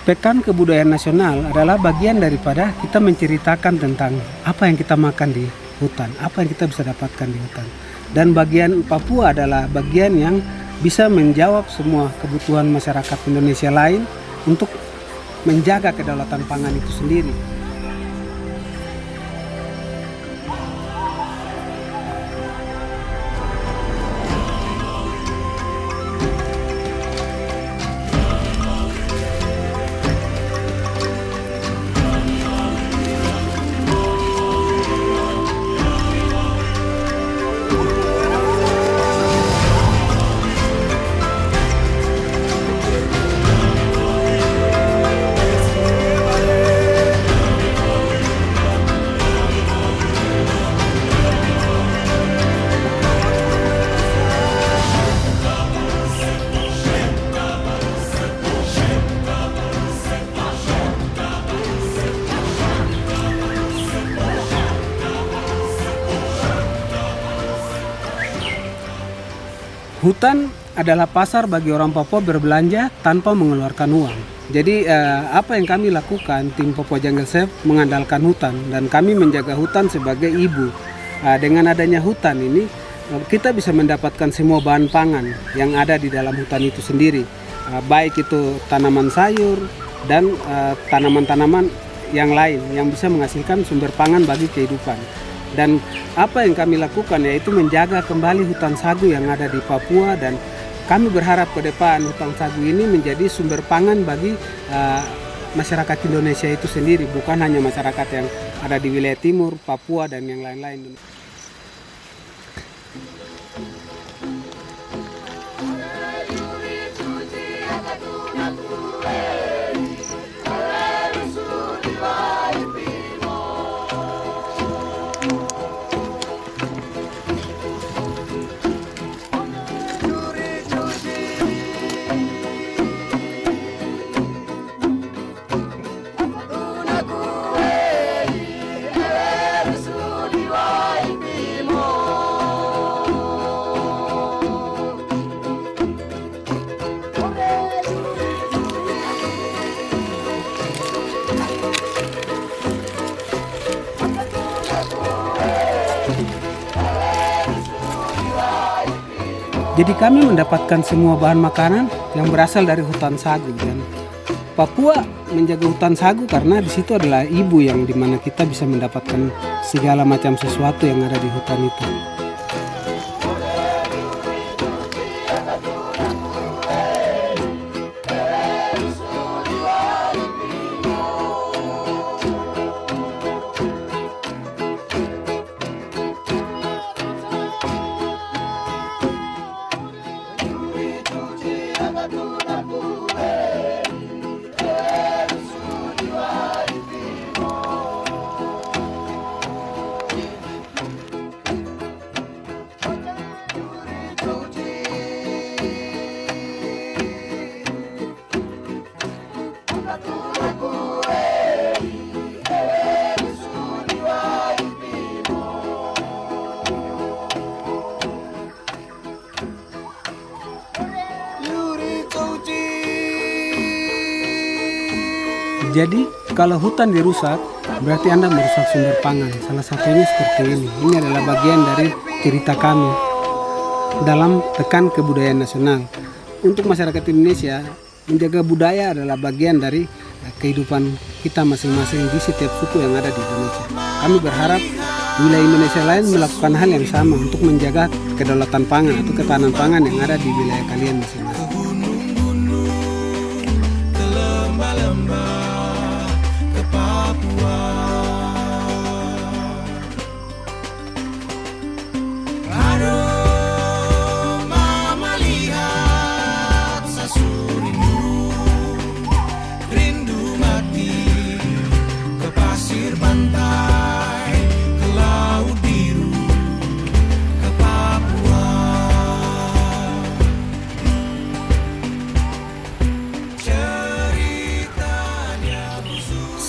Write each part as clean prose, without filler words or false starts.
Pekan Kebudayaan Nasional adalah bagian daripada kita menceritakan tentang apa yang kita makan di hutan, apa yang kita bisa dapatkan di hutan. Dan bagian Papua adalah bagian yang bisa menjawab semua kebutuhan masyarakat Indonesia lain untuk menjaga kedaulatan pangan itu sendiri. Hutan adalah pasar bagi orang Papua berbelanja tanpa mengeluarkan uang. Jadi apa yang kami lakukan, tim Papua Jungle Safe mengandalkan hutan dan kami menjaga hutan sebagai ibu. Dengan adanya hutan ini, kita bisa mendapatkan semua bahan pangan yang ada di dalam hutan itu sendiri. Baik itu tanaman sayur dan tanaman-tanaman yang lain yang bisa menghasilkan sumber pangan bagi kehidupan. Dan apa yang kami lakukan yaitu menjaga kembali hutan sagu yang ada di Papua, dan kami berharap ke depan hutan sagu ini menjadi sumber pangan bagi masyarakat Indonesia itu sendiri, bukan hanya masyarakat yang ada di wilayah timur, Papua, dan yang lain-lain. Jadi kami mendapatkan semua bahan makanan yang berasal dari hutan sagu, dan Papua menjaga hutan sagu karena di situ adalah ibu yang dimana kita bisa mendapatkan segala macam sesuatu yang ada di hutan itu. Jadi kalau hutan dirusak, berarti Anda merusak sumber pangan. Salah satunya seperti ini. Ini adalah bagian dari cerita kami dalam Pekan Kebudayaan Nasional. Untuk masyarakat Indonesia, menjaga budaya adalah bagian dari kehidupan kita masing-masing di setiap suku yang ada di Indonesia. Kami berharap wilayah Indonesia lain melakukan hal yang sama untuk menjaga kedaulatan pangan atau ketahanan pangan yang ada di wilayah kalian masing-masing.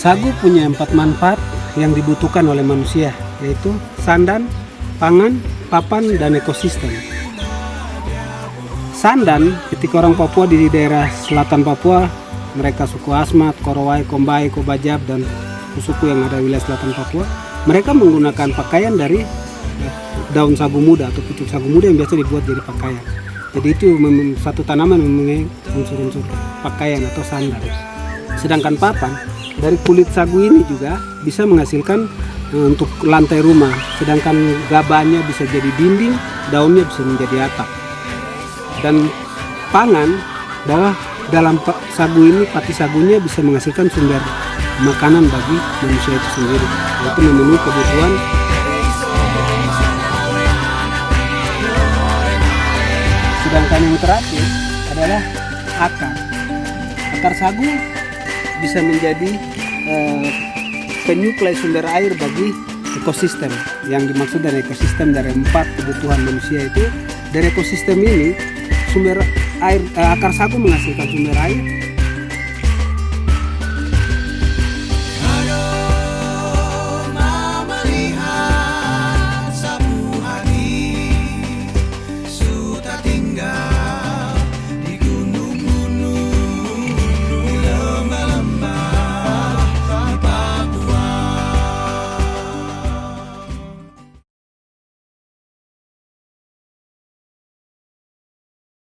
Sagu punya 4 manfaat yang dibutuhkan oleh manusia, yaitu sandan, pangan, papan, dan ekosistem. Sandan, ketika orang Papua di daerah selatan Papua mereka suku Asmat, Korowai, Kombai, Kobajab, dan suku yang ada di wilayah selatan Papua, mereka menggunakan pakaian dari daun sagu muda atau pucuk sagu muda yang biasa dibuat jadi pakaian. Jadi itu satu tanaman yang mempunyai unsur-unsur pakaian atau sandal. Sedangkan papan dari kulit sagu ini juga bisa menghasilkan untuk lantai rumah. Sedangkan gabahnya bisa jadi dinding, daunnya bisa menjadi atap. Dan pangan bahwa dalam sagu ini, pati sagunya bisa menghasilkan sumber makanan bagi manusia itu sendiri, yaitu memenuhi kebutuhan. Sedangkan yang terakhir adalah akar. Akar sagu bisa menjadi penyuplai sumber air bagi ekosistem. Yang dimaksud dari ekosistem dari 4 kebutuhan manusia itu, dari ekosistem ini sumber air, akar sagu menghasilkan sumber air,